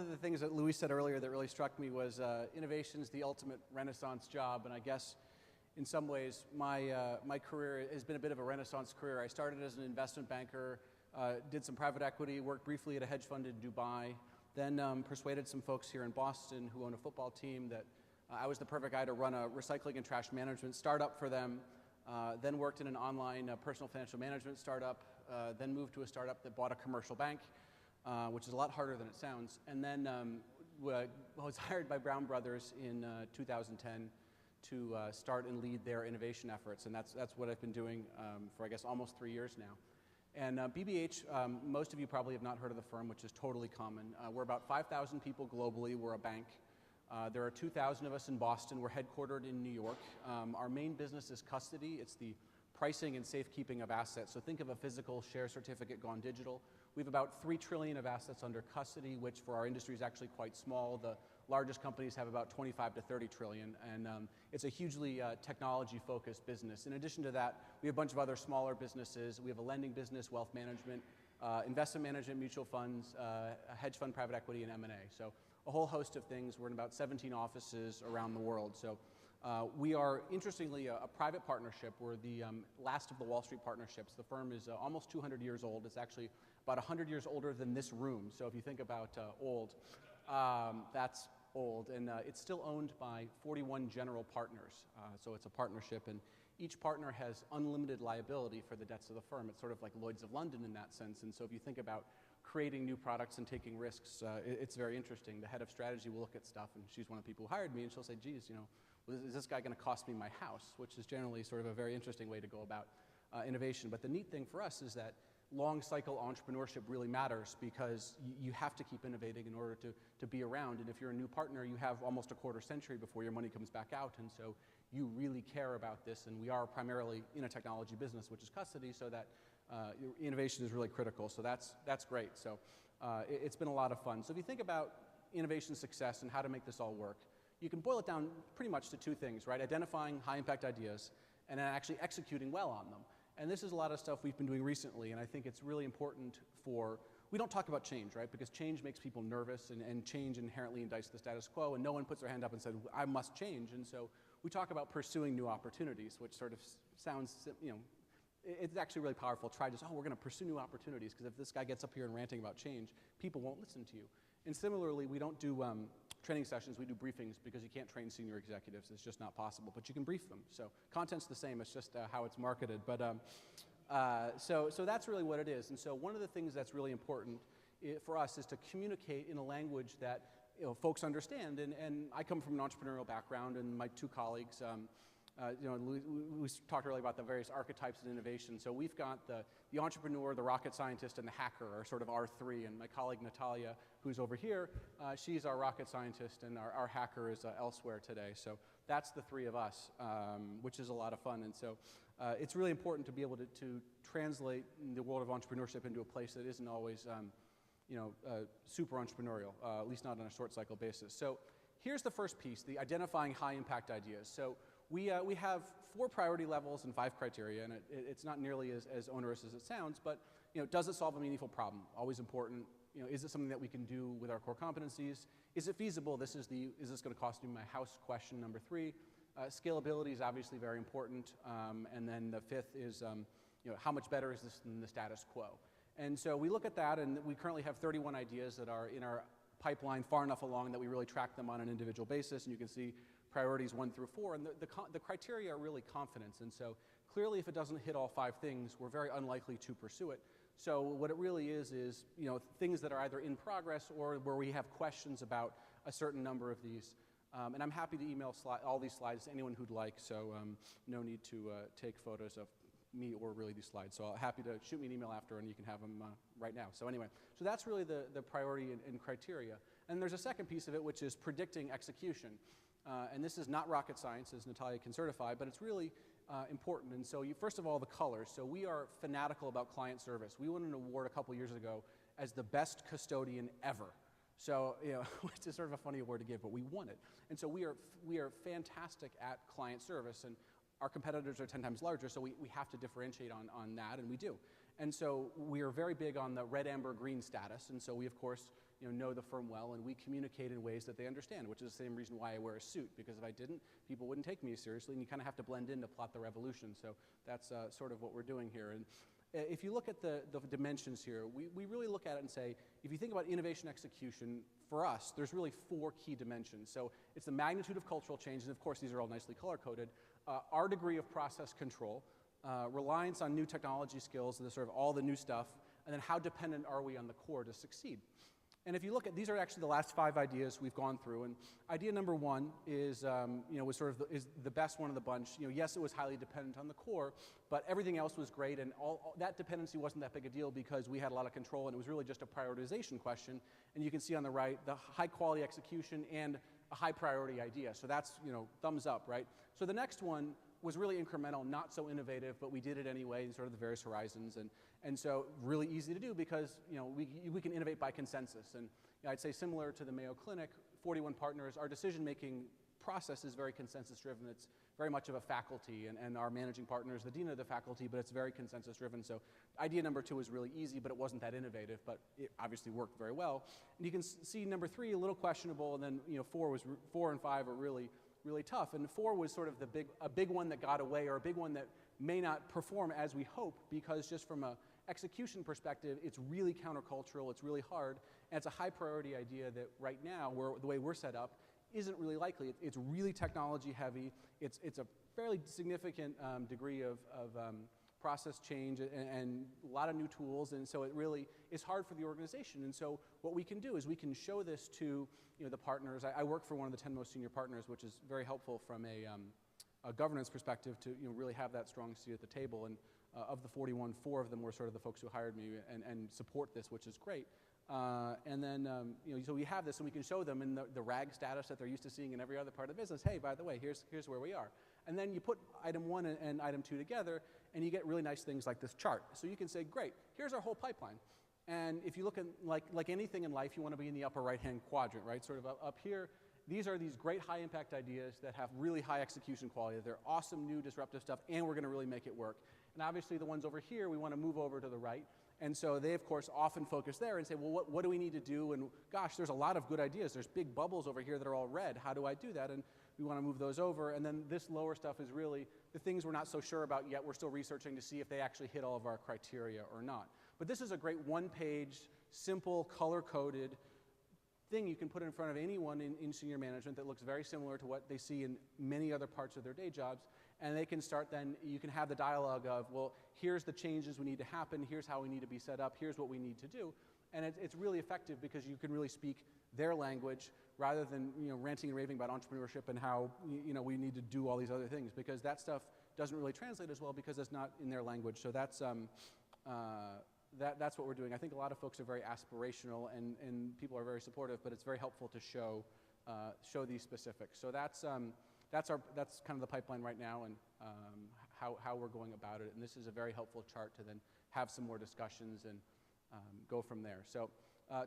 of the things that Louis said earlier that really struck me was innovation's the ultimate renaissance job, and I guess in some ways my career has been a bit of a renaissance career. I started as an investment banker, did some private equity, worked briefly at a hedge fund in Dubai, then persuaded some folks here in Boston who own a football team that I was the perfect guy to run a recycling and trash management startup for them, then worked in an online personal financial management startup, then moved to a startup that bought a commercial bank, which is a lot harder than it sounds, and then was hired by Brown Brothers in 2010 to start and lead their innovation efforts, and that's what I've been doing for, I guess, almost 3 years now. And BBH, most of you probably have not heard of the firm, which is totally common. We're about 5,000 people globally. We're a bank. There are 2,000 of us in Boston. We're headquartered in New York. Our main business is custody. It's the pricing and safekeeping of assets. So think of a physical share certificate gone digital. We have about $3 trillion of assets under custody, which for our industry is actually quite small. The largest companies have about 25 to 30 trillion, and it's a hugely technology-focused business. In addition to that, we have a bunch of other smaller businesses. We have a lending business, wealth management, investment management, mutual funds, a hedge fund, private equity, and M&A. So a whole host of things. We're in about 17 offices around the world. So we are, interestingly, a private partnership. We're the last of the Wall Street partnerships. The firm is almost 200 years old. It's actually about 100 years older than this room. So if you think about old, that's old. And it's still owned by 41 general partners. So it's a partnership, and each partner has unlimited liability for the debts of the firm. It's sort of like Lloyd's of London in that sense. And so if you think about creating new products and taking risks, it's very interesting. The head of strategy will look at stuff, and she's one of the people who hired me, and she'll say, geez, you know, is this guy going to cost me my house? Which is generally sort of a very interesting way to go about innovation. But the neat thing for us is that long cycle entrepreneurship really matters, because you have to keep innovating in order to be around. And if you're a new partner, you have almost a quarter century before your money comes back out. And so you really care about this. And we are primarily in a technology business, which is custody, so that innovation is really critical. So that's great. So it's been a lot of fun. So if you think about innovation success and how to make this all work, you can boil it down pretty much to two things, right? Identifying high impact ideas and then actually executing well on them. And this is a lot of stuff we've been doing recently, and I think it's really important we don't talk about change, right? Because change makes people nervous, and change inherently indicts the status quo, and no one puts their hand up and said, I must change. And so we talk about pursuing new opportunities, which sort of sounds, you know, it's actually really powerful. Try just, we're going to pursue new opportunities, because if this guy gets up here and ranting about change, people won't listen to you. And similarly, we don't do training sessions, we do briefings, because you can't train senior executives. It's just not possible, but you can brief them. So content's the same, it's just how it's marketed. But so that's really what it is. And so one of the things that's really important for us is to communicate in a language that folks understand. And I come from an entrepreneurial background, and my two colleagues, we talked earlier about the various archetypes of innovation. So we've got the entrepreneur, the rocket scientist, and the hacker are sort of our three. And my colleague Natalia, who's over here, she's our rocket scientist, and our hacker is elsewhere today. So that's the three of us, which is a lot of fun. And so it's really important to be able to translate the world of entrepreneurship into a place that isn't always super entrepreneurial, at least not on a short cycle basis. So here's the first piece, the identifying high impact ideas. So we have 4 priority levels and 5 criteria, and it's not nearly as onerous as it sounds, but does it solve a meaningful problem? Always important. Is it something that we can do with our core competencies? Is it feasible? Is this going to cost me my house? Question number 3. Scalability is obviously very important, and then the 5th is how much better is this than the status quo? And so we look at that, and we currently have 31 ideas that are in our pipeline far enough along that we really track them on an individual basis, and you can see priorities 1 through 4, and the criteria are really confidence. And so clearly, if it doesn't hit all 5 things, we're very unlikely to pursue it. So what it really is things that are either in progress or where we have questions about a certain number of these. And I'm happy to email all these slides to anyone who'd like, so no need to take photos of me or really these slides. So I'm happy to shoot me an email after, and you can have them right now. So anyway, so that's really the priority and criteria. And there's a second piece of it, which is predicting execution. And this is not rocket science, as Natalia can certify, but it's really important. And so first of all, the colors. So we are fanatical about client service. We won an award a couple years ago as the best custodian ever. So, which is sort of a funny award to give, but we won it. And so we are fantastic at client service, and our competitors are 10 times larger, so we have to differentiate on that, and we do. And so we are very big on the red, amber, green status, and so we, of course, know the firm well, and we communicate in ways that they understand, which is the same reason why I wear a suit, because if I didn't, people wouldn't take me seriously, and you kind of have to blend in to plot the revolution. So that's sort of what we're doing here. And if you look at the dimensions here, we really look at it and say, if you think about innovation execution, for us, there's really 4 key dimensions. So it's the magnitude of cultural change, and of course these are all nicely color-coded, our degree of process control, reliance on new technology skills, and sort of all the new stuff, and then how dependent are we on the core to succeed. And if you look at, these are actually the last 5 ideas we've gone through, and idea number 1 is, was sort of is the best one of the bunch. Yes, it was highly dependent on the core, but everything else was great, and all that dependency wasn't that big a deal because we had a lot of control, and it was really just a prioritization question. And you can see on the right the high quality execution and a high priority idea. So that's, thumbs up, right? So the next one was really incremental, not so innovative, but we did it anyway in sort of the various horizons. And so really easy to do because we can innovate by consensus. And I'd say similar to the Mayo Clinic, 41 partners, our decision-making process is very consensus-driven. It's very much of a faculty, and our managing partner is the dean of the faculty, but it's very consensus-driven. So idea number 2 is really easy, but it wasn't that innovative, but it obviously worked very well. And you can see number 3 a little questionable, and then 4 and 5 are really tough. And 4 was sort of a big one that got away, or a big one that may not perform as we hope, because just from a execution perspective, it's really countercultural, it's really hard, and it's a high priority idea that right now, the way we're set up, isn't really likely. It's really technology heavy. It's a fairly significant degree of process change and a lot of new tools, and so it really is hard for the organization. And so what we can do is we can show this to the partners. I work for one of the 10 most senior partners, which is very helpful from a governance perspective to really have that strong seat at the table. And of the 41, 4 of them were sort of the folks who hired me and support this, which is great. And then, so we have this, and we can show them in the RAG status that they're used to seeing in every other part of the business. Hey, by the way, here's where we are. And then you put item 1 and item 2 together, and you get really nice things like this chart. So you can say, great, here's our whole pipeline. And if you look at, like anything in life, you want to be in the upper right-hand quadrant, right? Sort of up here, these are these great high-impact ideas that have really high execution quality. They're awesome, new, disruptive stuff, and we're going to really make it work. And obviously, the ones over here, we want to move over to the right. And so they, of course, often focus there and say, well, what do we need to do? And gosh, there's a lot of good ideas. There's big bubbles over here that are all red. How do I do that? And we want to move those over. And then this lower stuff is really the things we're not so sure about yet. We're still researching to see if they actually hit all of our criteria or not. But this is a great one-page, simple, color-coded thing you can put in front of anyone in senior management that looks very similar to what they see in many other parts of their day jobs. And they can start then, you can have the dialogue of, well, here's the changes we need to happen, here's how we need to be set up, here's what we need to do. And it's really effective because you can really speak their language rather than ranting and raving about entrepreneurship and how we need to do all these other things, because that stuff doesn't really translate as well because it's not in their language. So that's what we're doing. I think a lot of folks are very aspirational and people are very supportive, but it's very helpful to show these specifics. So that's kind of the pipeline right now, and how we're going about it. And this is a very helpful chart to then have some more discussions and go from there. So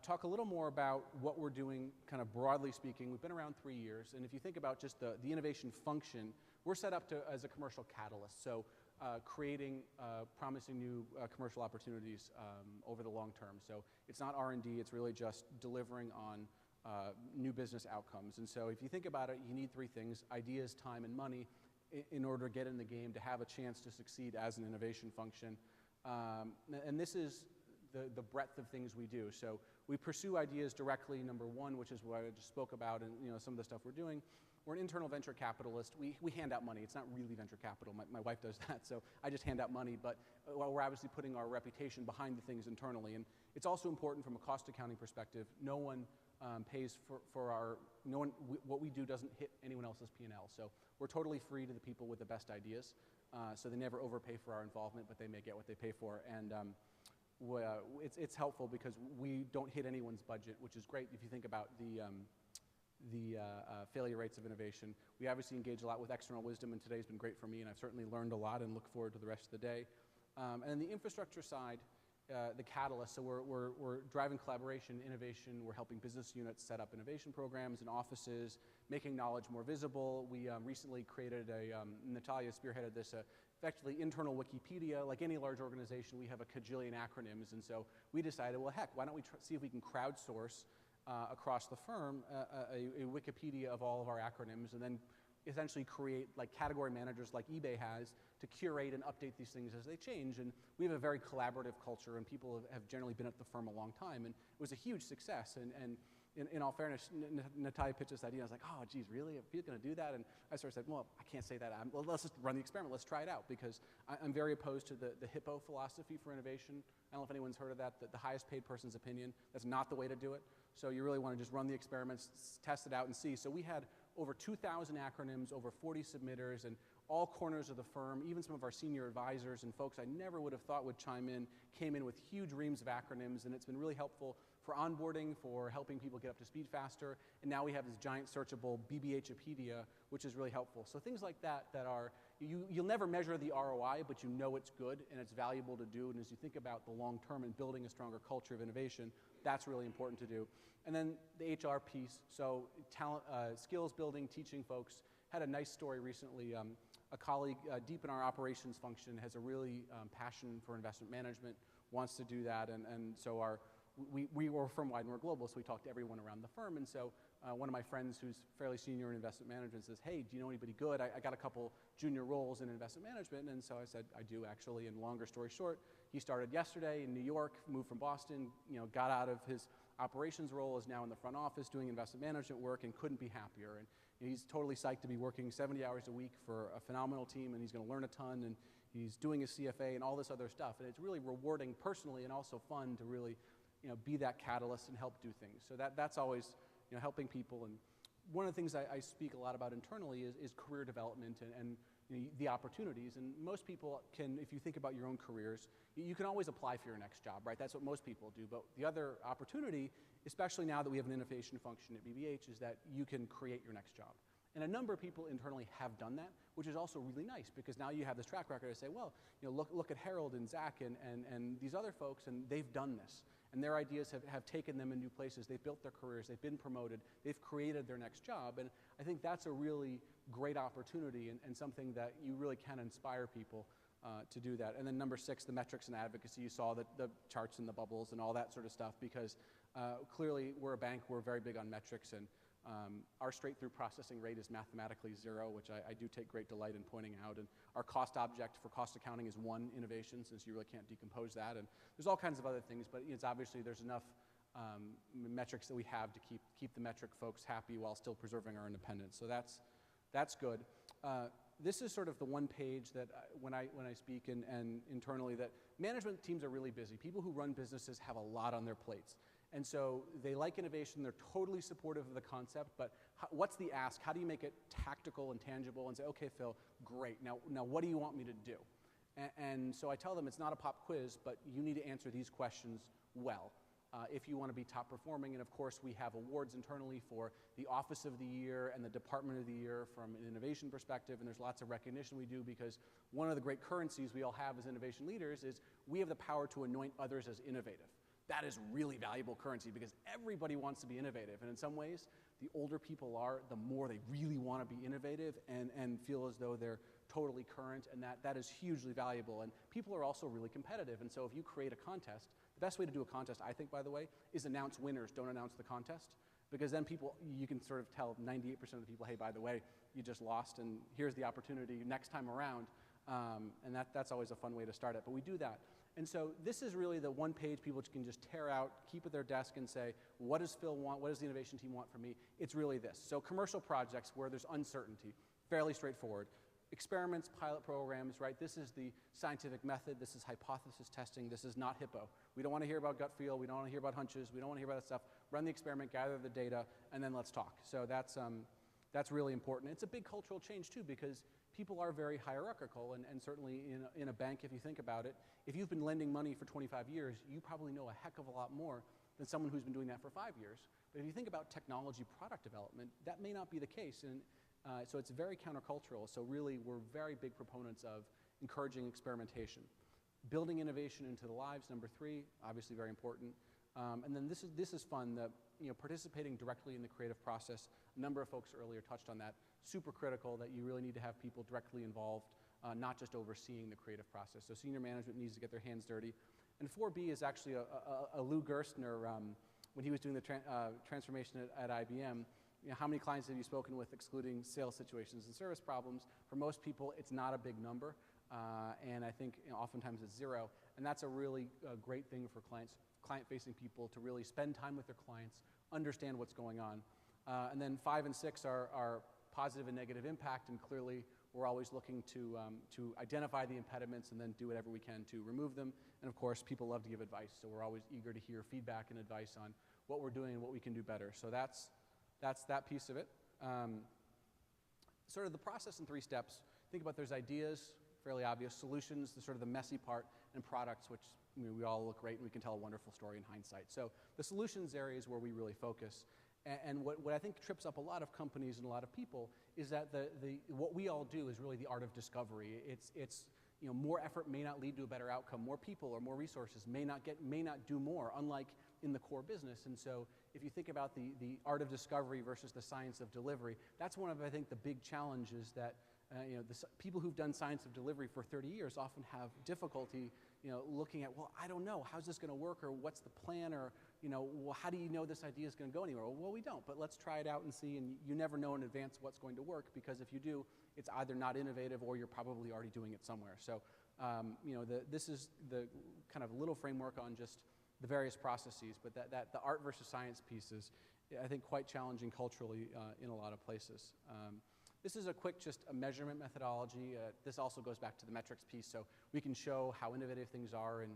talk a little more about what we're doing kind of broadly speaking. We've been around 3 years, and if you think about just the innovation function, we're set up as a commercial catalyst. So creating promising new commercial opportunities over the long term. So it's not R&D, it's really just delivering on new business outcomes. And so if you think about it, you need 3 things: ideas, time, and money in order to get in the game, to have a chance to succeed as an innovation function. And this is the breadth of things we do. So we pursue ideas directly, number 1, which is what I just spoke about, and some of the stuff we're doing. We're an internal venture capitalist. We hand out money. It's not really venture capital. My wife does that, so I just hand out money. But we're obviously putting our reputation behind the things internally. And it's also important from a cost accounting perspective. No one pays for our, what we do doesn't hit anyone else's P&L. So we're totally free to the people with the best ideas. So they never overpay for our involvement, but they may get what they pay for. And it's helpful because we don't hit anyone's budget, which is great if you think about the failure rates of innovation. We obviously engage a lot with external wisdom, and today's been great for me, and I've certainly learned a lot and look forward to the rest of the day. And then the infrastructure side, the catalyst, so we're driving collaboration, innovation. We're helping business units set up innovation programs and offices, making knowledge more visible. We recently created Natalia spearheaded this, effectively internal Wikipedia. Like any large organization, we have a cajillion acronyms, and so we decided, well, heck, why don't we see if we can crowdsource across the firm a Wikipedia of all of our acronyms, and then essentially create like category managers like eBay has to curate and update these things as they change. And we have a very collaborative culture, and people have generally been at the firm a long time, and it was a huge success. And in all fairness, Natalia pitched this idea. I was like, oh, geez, really? Are people going to do that? And I sort of said, well, I can't say that. Well, let's just run the experiment. Let's try it out, because I'm very opposed to the HIPPO philosophy for innovation. I don't know if anyone's heard of that, the highest paid person's opinion. That's not the way to do it. So you really want to just run the experiments, test it out, and see. So we had over 2,000 acronyms, over 40 submitters, and all corners of the firm, even some of our senior advisors and folks I never would have thought would chime in, came in with huge reams of acronyms, and it's been really helpful for onboarding, for helping people get up to speed faster, and now we have this giant searchable BBHopedia, which is really helpful. So things like that are, you'll never measure the ROI, but you know it's good and it's valuable to do, and as you think about the long term and building a stronger culture of innovation, that's really important to do. And then the HR piece, so talent, skills building, teaching folks. Had a nice story recently. A colleague deep in our operations function has a really passion for investment management, wants to do that, and so we were firm-wide and we're global, so we talked to everyone around the firm. And so one of my friends who's fairly senior in investment management says, hey, do you know anybody good? I got a couple junior roles in investment management. And so I said, I do actually, and longer story short, he started yesterday in New York, moved from Boston, got out of his operations role, is now in the front office doing investment management work, and couldn't be happier. And he's totally psyched to be working 70 hours a week for a phenomenal team, and he's going to learn a ton, and he's doing his CFA and all this other stuff. And it's really rewarding personally and also fun to really be that catalyst and help do things. So that's always helping people. And one of the things I speak a lot about internally is career development and the opportunities. And most people can, if you think about your own careers, you can always apply for your next job, right? That's what most people do. But the other opportunity, especially now that we have an innovation function at BBH, is that you can create your next job. And a number of people internally have done that, which is also really nice, because now you have this track record to say, well, look at Harold and Zach and these other folks, and they've done this. And their ideas have taken them in new places. They've built their careers. They've been promoted. They've created their next job. And I think that's a really great opportunity and something that you really can inspire people to do that. And then number 6, the metrics and advocacy. You saw the charts and the bubbles and all that sort of stuff, because clearly we're a bank. We're very big on metrics, and our straight-through processing rate is mathematically 0, which I do take great delight in pointing out. And our cost object for cost accounting is 1 innovation, since you really can't decompose that. And there's all kinds of other things, but it's obviously there's enough metrics that we have to keep the metric folks happy while still preserving our independence. So that's good. This is sort of the one page that when I speak and internally, that management teams are really busy. People who run businesses have a lot on their plates. And so they like innovation. They're totally supportive of the concept, but what's the ask? How do you make it tactical and tangible and say, okay, Phil, great. Now what do you want me to do? And so I tell them it's not a pop quiz, but you need to answer these questions well if you want to be top performing. And of course, we have awards internally for the Office of the Year and the Department of the Year from an innovation perspective, and there's lots of recognition we do, because one of the great currencies we all have as innovation leaders is we have the power to anoint others as innovative. That is really valuable currency, because everybody wants to be innovative. And in some ways, the older people are, the more they really want to be innovative and feel as though they're totally current, and that is hugely valuable. And people are also really competitive. And so if you create a contest, the best way to do a contest, I think, by the way, is announce winners, don't announce the contest. Because then you can sort of tell 98% of the people, hey, by the way, you just lost, and here's the opportunity next time around. And that's always a fun way to start it. But we do that. And so this is really the one page people can just tear out, keep at their desk, and say, what does Phil want? What does the innovation team want from me? It's really this. So commercial projects where there's uncertainty, fairly straightforward. Experiments, pilot programs, right? This is the scientific method. This is hypothesis testing. This is not HIPPO. We don't want to hear about gut feel. We don't want to hear about hunches. We don't want to hear about that stuff. Run the experiment, gather the data, and then let's talk. So that's really important. It's a big cultural change, too, because people are very hierarchical, and certainly in a bank, if you think about it, if you've been lending money for 25 years, you probably know a heck of a lot more than someone who's been doing that for 5 years. But if you think about technology product development, that may not be the case. And so it's very countercultural. So really, we're very big proponents of encouraging experimentation. Building innovation into the lives, number 3, obviously very important. And then this is fun, participating directly in the creative process. A number of folks earlier touched on that. Super critical that you really need to have people directly involved, not just overseeing the creative process. So senior management needs to get their hands dirty. And 4B is actually a Lou Gerstner when he was doing the transformation at IBM, how many clients have you spoken with excluding sales situations and service problems? For most people, it's not a big number, and I think oftentimes it's zero, and that's a really great thing for client-facing people to really spend time with their clients, understand what's going on. And then 5 and 6 are positive and negative impact, and clearly we're always looking to identify the impediments and then do whatever we can to remove them. And of course, people love to give advice, so we're always eager to hear feedback and advice on what we're doing and what we can do better. So that's that piece of it. Sort of the process in 3 steps. Think about there's ideas, fairly obvious, solutions, the sort of the messy part, and products, which we all look great and we can tell a wonderful story in hindsight. So the solutions area is where we really focus. And what I think trips up a lot of companies and a lot of people is that what we all do is really the art of discovery. It's more effort may not lead to a better outcome. More people or more resources may not do more, unlike in the core business. And so if you think about the art of discovery versus the science of delivery, that's one of, I think, the big challenges that the people who've done science of delivery for 30 years often have difficulty looking at, well, I don't know, how's this going to work, or what's the plan, or well, how do you know this idea is going to go anywhere? Well, we don't, but let's try it out and see, and you never know in advance what's going to work, because if you do, it's either not innovative or you're probably already doing it somewhere. So this is the kind of little framework on just the various processes, but that the art versus science piece is, I think, quite challenging culturally in a lot of places. This is a quick, just a measurement methodology. This also goes back to the metrics piece, so we can show how innovative things are, and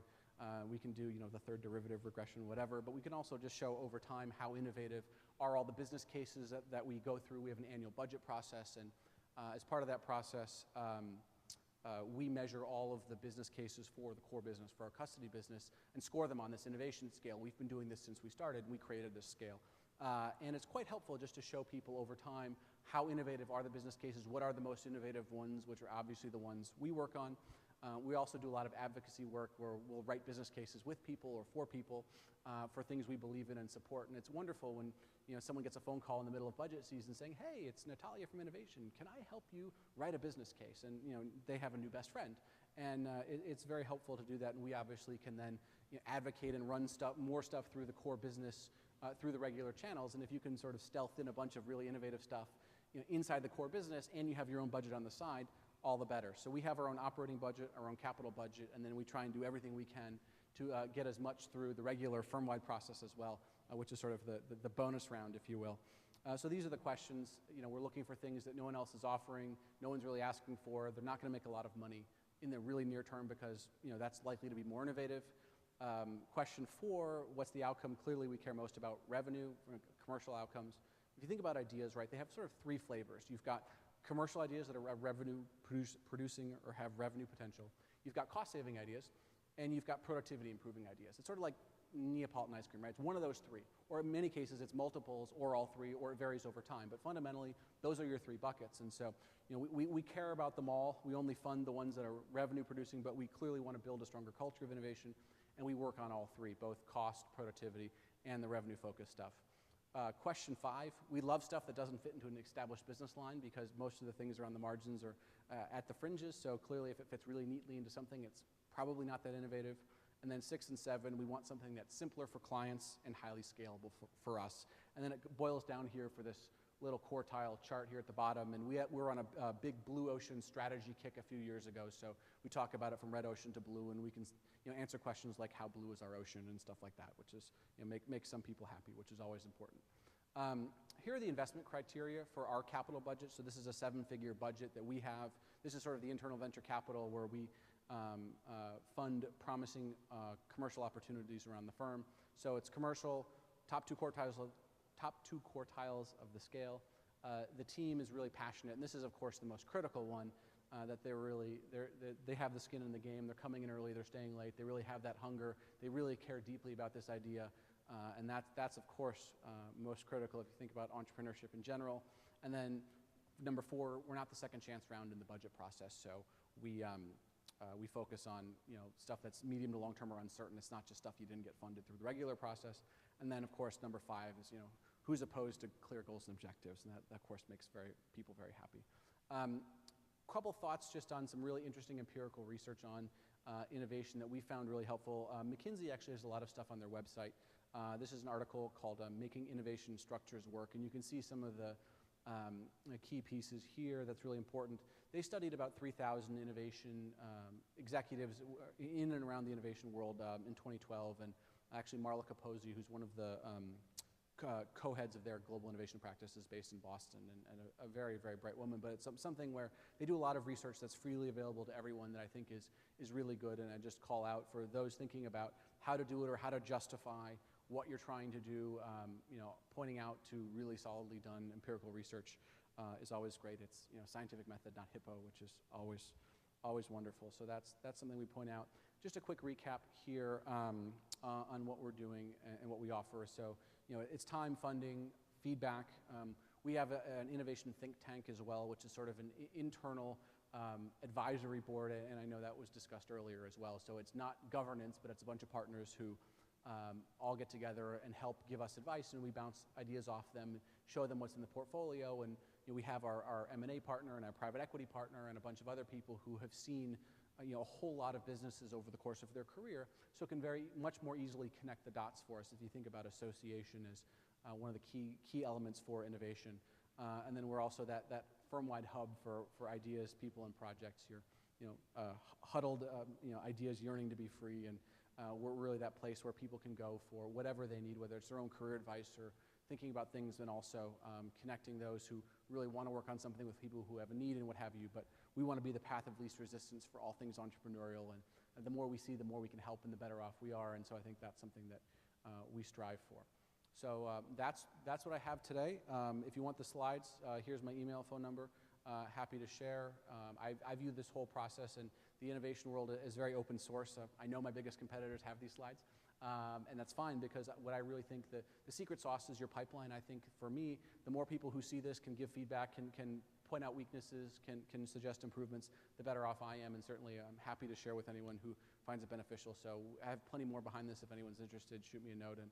we can do the third derivative regression, whatever, but we can also just show over time how innovative are all the business cases that we go through. We have an annual budget process, and as part of that process, we measure all of the business cases for the core business, for our custody business, and score them on this innovation scale. We've been doing this since we started, and we created this scale. And it's quite helpful just to show people over time how innovative are the business cases, what are the most innovative ones, which are obviously the ones we work on. We also do a lot of advocacy work where we'll write business cases with people or for people for things we believe in and support. And it's wonderful when someone gets a phone call in the middle of budget season saying, hey, it's Natalia from Innovation. Can I help you write a business case? And they have a new best friend. And it's very helpful to do that. And we obviously can then advocate and run more stuff through the core business through the regular channels. And if you can sort of stealth in a bunch of really innovative stuff inside the core business, and you have your own budget on the side, all the better. So we have our own operating budget, our own capital budget, and then we try and do everything we can to get as much through the regular firm-wide process as well, which is sort of the bonus round, if you will. So these are the questions. We're looking for things that no one else is offering, no one's really asking for. They're not going to make a lot of money in the really near term because that's likely to be more innovative. Question 4, what's the outcome? Clearly we care most about revenue, commercial outcomes. If you think about ideas, right, they have sort of 3 flavors. You've got commercial ideas that are revenue producing or have revenue potential. You've got cost-saving ideas, and you've got productivity-improving ideas. It's sort of like Neapolitan ice cream, right? It's one of those 3. Or in many cases, it's multiples or all 3, or it varies over time. But fundamentally, those are your 3 buckets. And so we care about them all. We only fund the ones that are revenue-producing, but we clearly want to build a stronger culture of innovation, and we work on all 3, both cost, productivity, and the revenue-focused stuff. Question 5, we love stuff that doesn't fit into an established business line because most of the things around the margins are at the fringes, so clearly if it fits really neatly into something, it's probably not that innovative. And then 6 and 7, we want something that's simpler for clients and highly scalable for us. And then it boils down here for this little quartile chart here at the bottom, and we're on a big blue ocean strategy kick a few years ago, so we talk about it from red ocean to blue, and we can answer questions like how blue is our ocean and stuff like that, which is make some people happy, which is always important. Here are the investment criteria for our capital budget. So this is a 7-figure budget that we have. This is sort of the internal venture capital where we fund promising commercial opportunities around the firm. So it's commercial, top two quartiles of the scale. The team is really passionate, and this is, of course, the most critical one, that they have the skin in the game. They're coming in early, they're staying late. They really have that hunger. They really care deeply about this idea, and that's of course, most critical if you think about entrepreneurship in general. And then number 4, we're not the second chance round in the budget process, so we focus on stuff that's medium to long term or uncertain. It's not just stuff you didn't get funded through the regular process. And then, of course, number 5 is who's opposed to clear goals and objectives, and that of course makes people very happy. Couple thoughts just on some really interesting empirical research on innovation that we found really helpful. McKinsey actually has a lot of stuff on their website This is an article called Making Innovation Structures Work, and you can see some of the key pieces here that's really important. They studied about 3,000 innovation executives in and around the innovation world in 2012, and actually Marla Capozzi, who's one of the co-heads of their global innovation practice, is based in Boston, and a very, very bright woman, but it's something where they do a lot of research that's freely available to everyone that I think is really good, and I just call out for those thinking about how to do it or how to justify what you're trying to do, pointing out to really solidly done empirical research is always great. It's scientific method, not HIPPO, which is always wonderful. So that's something we point out. Just a quick recap here on what we're doing and what we offer. So it's time, funding, feedback. We have an innovation think tank as well, which is sort of an internal advisory board, and I know that was discussed earlier as well. So it's not governance, but it's a bunch of partners who all get together and help give us advice, and we bounce ideas off them, show them what's in the portfolio, and we have our M&A partner and our private equity partner and a bunch of other people who have seen a whole lot of businesses over the course of their career, so it can very much more easily connect the dots for us if you think about association as one of the key elements for innovation. And then we're also that firm-wide hub for ideas, people, and projects. Your huddled ideas yearning to be free, and we're really that place where people can go for whatever they need, whether it's their own career advice or thinking about things, and also connecting those who really want to work on something with people who have a need and what have you. But we want to be the path of least resistance for all things entrepreneurial, and the more we see, the more we can help, and the better off we are. And so I think that's something that we strive for. So that's what I have today. If you want the slides, here's my email, phone number. Happy to share. I view this whole process and the innovation world is very open source. I know my biggest competitors have these slides, and that's fine, because what I really think the secret sauce is your pipeline. I think for me, the more people who see this can give feedback, can point out weaknesses, can suggest improvements, the better off I am, and certainly I'm happy to share with anyone who finds it beneficial. So I have plenty more behind this. If anyone's interested, shoot me a note, and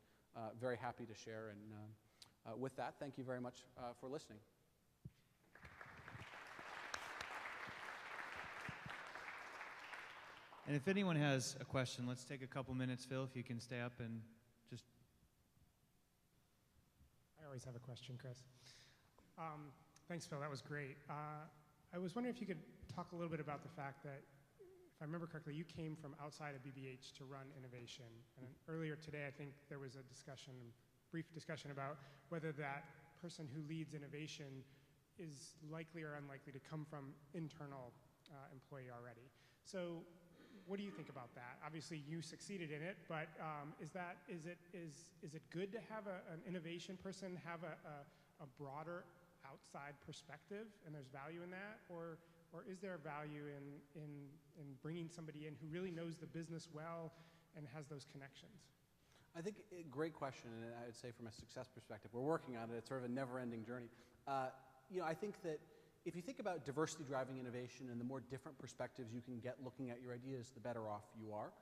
very happy to share. And with that, thank you very much for listening. And if anyone has a question, let's take a couple minutes. Phil, if you can stay up and just... I always have a question, Chris. Thanks, Phil. That was great. I was wondering if you could talk a little bit about the fact that, if I remember correctly, you came from outside of BBH to run innovation. And earlier today, I think there was a brief discussion about whether that person who leads innovation is likely or unlikely to come from internal employee already. So what do you think about that? Obviously, you succeeded in it, but is it good to have an innovation person have a broader outside perspective, and there's value in that, or is there value in bringing somebody in who really knows the business well and has those connections? I think great question, and I would say from a success perspective, we're working on it. It's sort of a never-ending journey. I think that if you think about diversity driving innovation and the more different perspectives you can get looking at your ideas, the better off you are.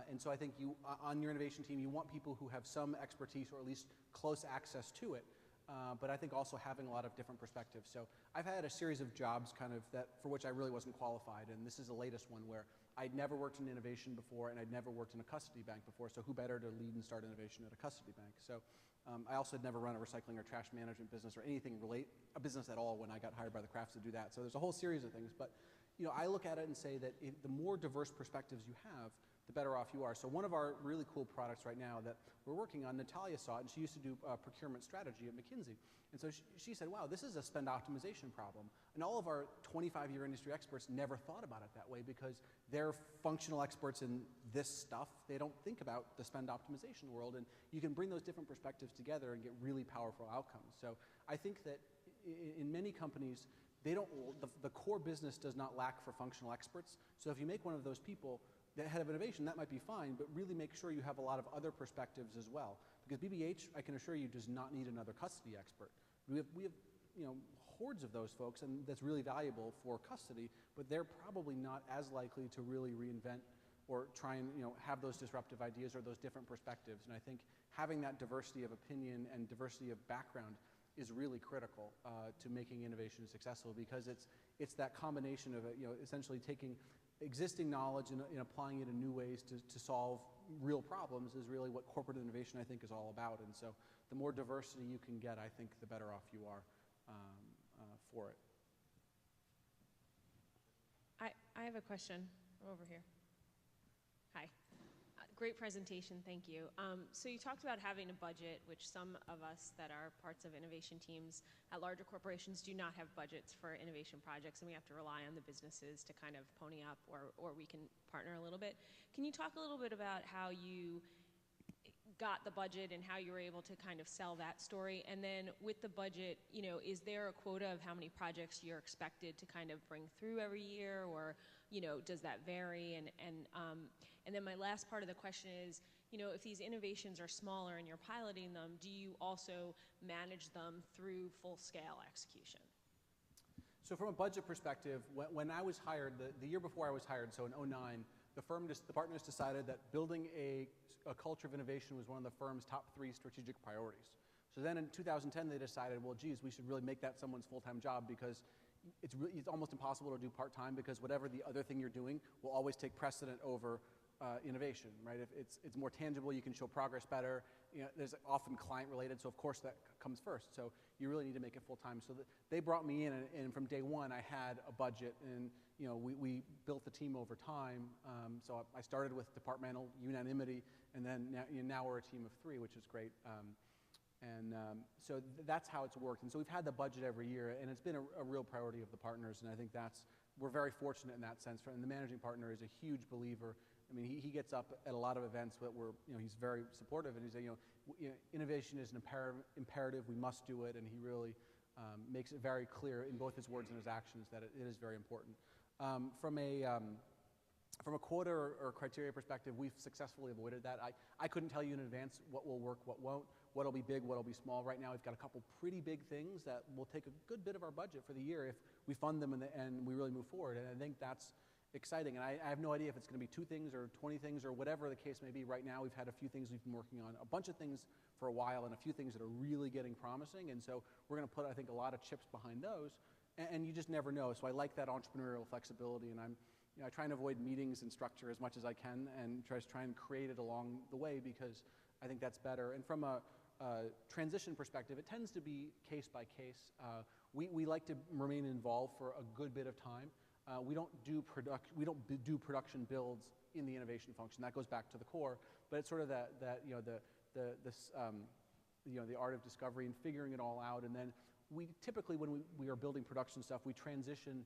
And so I think on your innovation team, you want people who have some expertise or at least close access to it, but I think also having a lot of different perspectives. So I've had a series of jobs for which I really wasn't qualified, and this is the latest one where I'd never worked in innovation before, and I'd never worked in a custody bank before, so who better to lead and start innovation at a custody bank? So I also had never run a recycling or trash management business or anything a business at all when I got hired by the Crafts to do that. So there's a whole series of things, but I look at it and say that the more diverse perspectives you have, the better off you are. So one of our really cool products right now that we're working on, Natalia saw it, and she used to do procurement strategy at McKinsey. And so she said, wow, this is a spend optimization problem. And all of our 25-year industry experts never thought about it that way because they're functional experts in this stuff. They don't think about the spend optimization world. And you can bring those different perspectives together and get really powerful outcomes. So I think that in many companies, the core business does not lack for functional experts. So if you make one of those people the head of innovation, that might be fine, but really make sure you have a lot of other perspectives as well. Because BBH, I can assure you, does not need another custody expert. We have hordes of those folks, and that's really valuable for custody, but they're probably not as likely to really reinvent or try and have those disruptive ideas or those different perspectives. And I think having that diversity of opinion and diversity of background is really critical to making innovation successful, because it's that combination of essentially taking existing knowledge and applying it in new ways to solve real problems is really what corporate innovation, I think, is all about. And so the more diversity you can get, I think the better off you are for it. I have a question over here. Hi. Great presentation, thank you. So you talked about having a budget, which some of us that are parts of innovation teams at larger corporations do not have budgets for innovation projects, and we have to rely on the businesses to kind of pony up, or we can partner a little bit. Can you talk a little bit about how you got the budget and how you were able to kind of sell that story? And then with the budget, is there a quota of how many projects you're expected to kind of bring through every year, or does that vary? And then my last part of the question is, if these innovations are smaller and you're piloting them, do you also manage them through full-scale execution? So from a budget perspective, when I was hired, the year before I was hired, so in 2009, the partners decided that building a culture of innovation was one of the firm's top 3 strategic priorities. So then in 2010, they decided, well, geez, we should really make that someone's full-time job, because it's almost impossible to do part-time, because whatever the other thing you're doing will always take precedent over innovation, right? If it's more tangible, you can show progress better. There's often client-related, so of course that comes first. So you really need to make it full-time. So they brought me in, and from day one, I had a budget, and we built the team over time. So I started with departmental unanimity, and then now we're a team of 3, which is great. So that's how it's worked. And so we've had the budget every year, and it's been a real priority of the partners, and I think we're very fortunate in that sense. And the managing partner is a huge believer. I mean, he gets up at a lot of events that he's very supportive, and he's saying, innovation is an imperative, we must do it, and he really makes it very clear in both his words and his actions that it is very important. From a quota or criteria perspective, we've successfully avoided that. I couldn't tell you in advance what will work, what won't, what'll be big, what'll be small. Right now, we've got a couple pretty big things that will take a good bit of our budget for the year if we fund them and we really move forward. And I think that's exciting. And I have no idea if it's going to be 2 things or 20 things or whatever the case may be. Right now, we've had a few things we've been working on, a bunch of things for a while, and a few things that are really getting promising. And so we're going to put, I think, a lot of chips behind those. And you just never know. So I like that entrepreneurial flexibility, and I try and avoid meetings and structure as much as I can, and try and create it along the way, because I think that's better. And from a transition perspective, it tends to be case by case. We like to remain involved for a good bit of time. We don't do production builds in the innovation function. That goes back to the core, but it's sort of the art of discovery and figuring it all out. And then we typically, when we are building production stuff, we transition.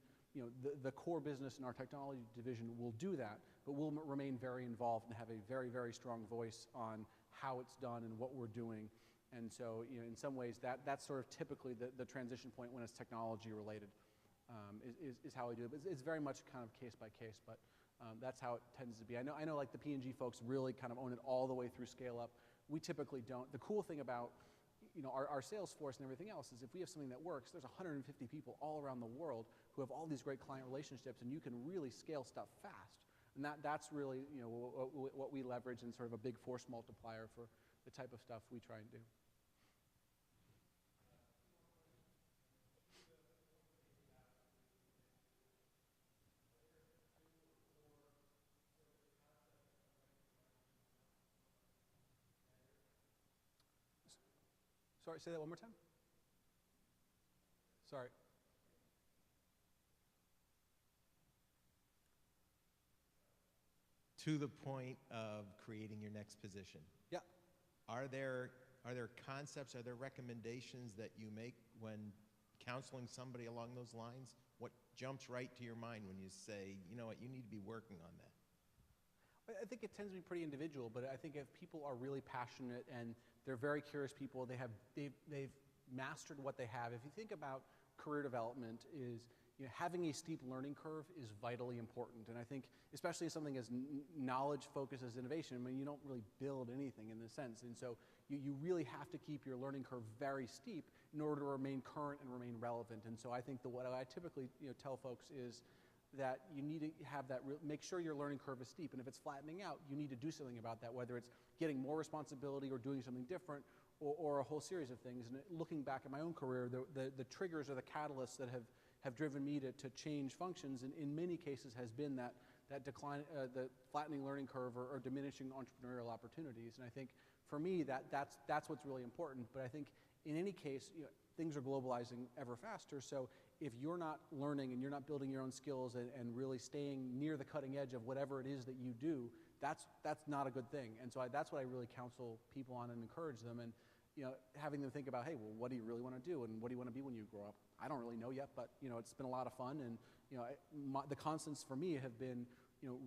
The core business in our technology division will do that, but we'll remain very involved and have a very, very strong voice on how it's done and what we're doing. And so, in some ways, that's sort of typically the transition point when it's technology related. Is how we do it. But it's very much kind of case by case, but that's how it tends to be. I know like the P&G folks really kind of own it all the way through scale up. We typically don't. The cool thing about our sales force and everything else is if we have something that works, there's 150 people all around the world who have all these great client relationships, and you can really scale stuff fast. And that's really what we leverage, and sort of a big force multiplier for the type of stuff we try and do. Sorry, say that one more time. Sorry. To the point of creating your next position. Yeah. Are there concepts, are there recommendations that you make when counseling somebody along those lines? What jumps right to your mind when you say, you know what, you need to be working on that? I think it tends to be pretty individual, but I think if people are really passionate and they're very curious people, they've mastered what they have. If you think about career development, having a steep learning curve is vitally important. And I think, especially something as knowledge-focused as innovation, I mean, you don't really build anything in this sense. And so you really have to keep your learning curve very steep in order to remain current and remain relevant. And so I think what I typically tell folks is that you need to have make sure your learning curve is steep. And if it's flattening out, you need to do something about that, whether it's getting more responsibility or doing something different, or a whole series of things. And looking back at my own career, the triggers or the catalysts that have driven me to change functions, and in many cases has been that decline, the flattening learning curve or diminishing entrepreneurial opportunities. And I think for me, that's what's really important. But I think in any case, things are globalizing ever faster. So if you're not learning and you're not building your own skills and really staying near the cutting edge of whatever it is that you do, that's not a good thing. And so that's what I really counsel people on and encourage them. And having them think about, hey, well, what do you really want to do, and what do you want to be when you grow up? I don't really know yet, but it's been a lot of fun. And the constants for me have been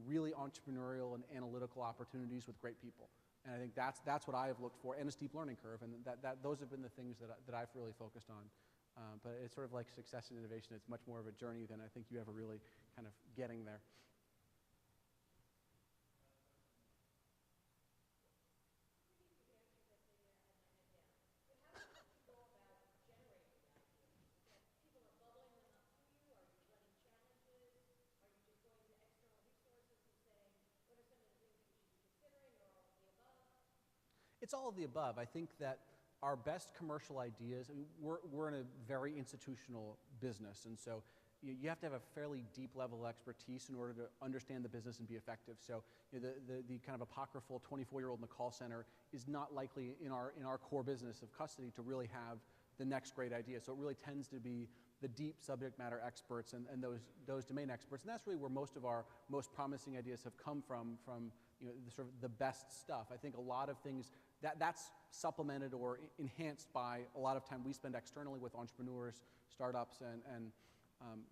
really entrepreneurial and analytical opportunities with great people. And I think that's what I have looked for, and a steep learning curve. And those have been the things that I've really focused on. But it's sort of like success and innovation. It's much more of a journey than I think you ever really kind of getting there. It's all of the above. I think that our best commercial ideas, we're in a very institutional business, and so you have to have a fairly deep level of expertise in order to understand the business and be effective. So the kind of apocryphal 24-year-old in the call center is not likely in our core business of custody to really have the next great idea. So it really tends to be the deep subject matter experts and those domain experts, and that's really where most of our most promising ideas have come from the best stuff. I think a lot of things that's supplemented or enhanced by a lot of time we spend externally with entrepreneurs, startups, and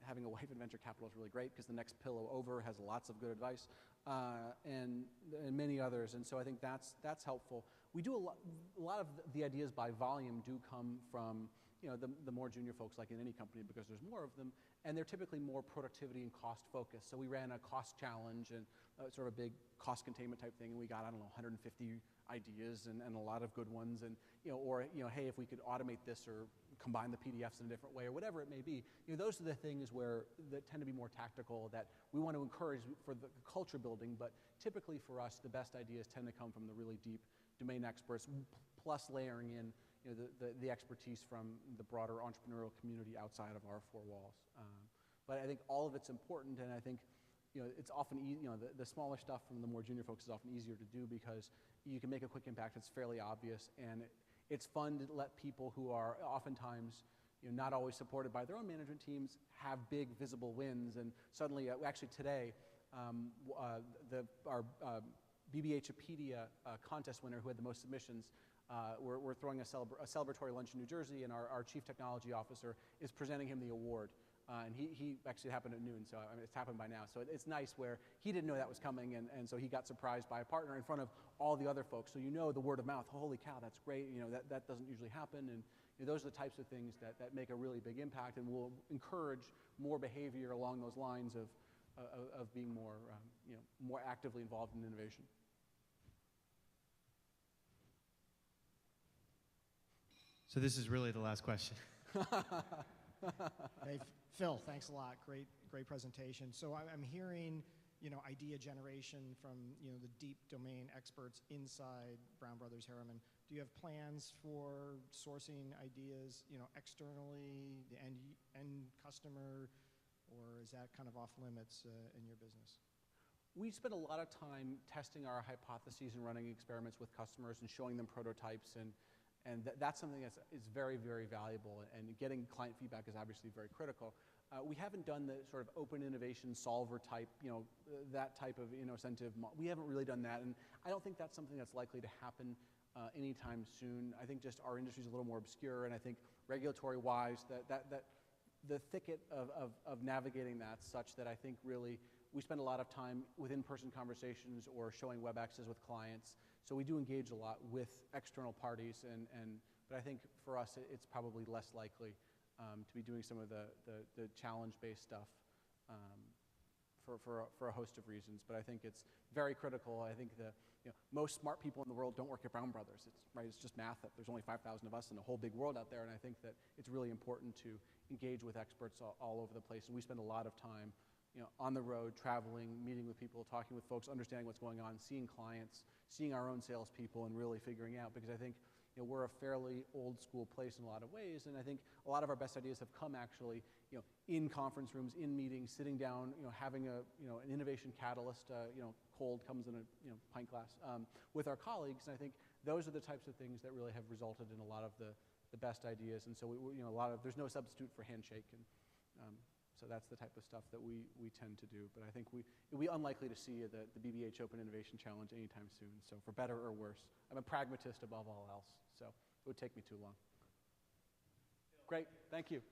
having a wife in venture capital is really great because the next pillow over has lots of good advice, and many others. And so I think that's helpful. We do a lot of the ideas by volume do come from the more junior folks, like in any company, because there's more of them, and they're typically more productivity and cost focused. So we ran a cost challenge and sort of a big cost containment type thing, and we got 150 ideas and a lot of good ones, and hey, if we could automate this or combine the PDFs in a different way or whatever it may be, those are the things that tend to be more tactical that we want to encourage for the culture building. But typically for us, the best ideas tend to come from the really deep domain experts, plus layering in the expertise from the broader entrepreneurial community outside of our four walls. But I think all of it's important, and I think it's often the smaller stuff from the more junior folks is often easier to do because you can make a quick impact. It's fairly obvious, and it's fun to let people who are oftentimes not always supported by their own management teams have big visible wins. And suddenly, actually today, our BBHpedia contest winner who had the most submissions, we're throwing a celebratory lunch in New Jersey, and our chief technology officer is presenting him the award. And he actually happened at noon, so I mean, it's happened by now. So it's nice where he didn't know that was coming, and so he got surprised by a partner in front of all the other folks. So the word of mouth, holy cow, that's great. That doesn't usually happen. And those are the types of things that make a really big impact and will encourage more behavior along those lines of being more actively involved in innovation. So this is really the last question. Hey, Phil, thanks a lot. Great presentation. So I'm hearing, idea generation from, the deep domain experts inside Brown Brothers Harriman. Do you have plans for sourcing ideas, externally, the end customer, or is that kind of off limits in your business? We spend a lot of time testing our hypotheses and running experiments with customers and showing them prototypes, and that's something that's very, very valuable, and getting client feedback is obviously very critical. We haven't done the sort of open innovation solver type, that type of incentive. We haven't really done that, and I don't think that's something that's likely to happen anytime soon. I think just our industry is a little more obscure, and I think regulatory-wise, that the thicket of navigating that's such that I think really we spend a lot of time with in-person conversations or showing web access with clients. So we do engage a lot with external parties, but I think for us it's probably less likely to be doing some of the challenge-based stuff for a host of reasons. But I think it's very critical. I think most smart people in the world don't work at Brown Brothers. It's just math. That there's only 5,000 of us in a whole big world out there, and I think that it's really important to engage with experts all over the place. And we spend a lot of time on the road, traveling, meeting with people, talking with folks, understanding what's going on, seeing clients, seeing our own salespeople, and really figuring out. Because I think we're a fairly old school place in a lot of ways, and I think a lot of our best ideas have come actually, in conference rooms, in meetings, sitting down, having an innovation catalyst, cold comes in a pint glass with our colleagues, and I think those are the types of things that really have resulted in a lot of the best ideas, and so there's no substitute for handshake, and so that's the type of stuff that we tend to do. But I think it'll be unlikely to see the BBH Open Innovation Challenge anytime soon. So for better or worse, I'm a pragmatist above all else. So it would take me too long. Great, thank you.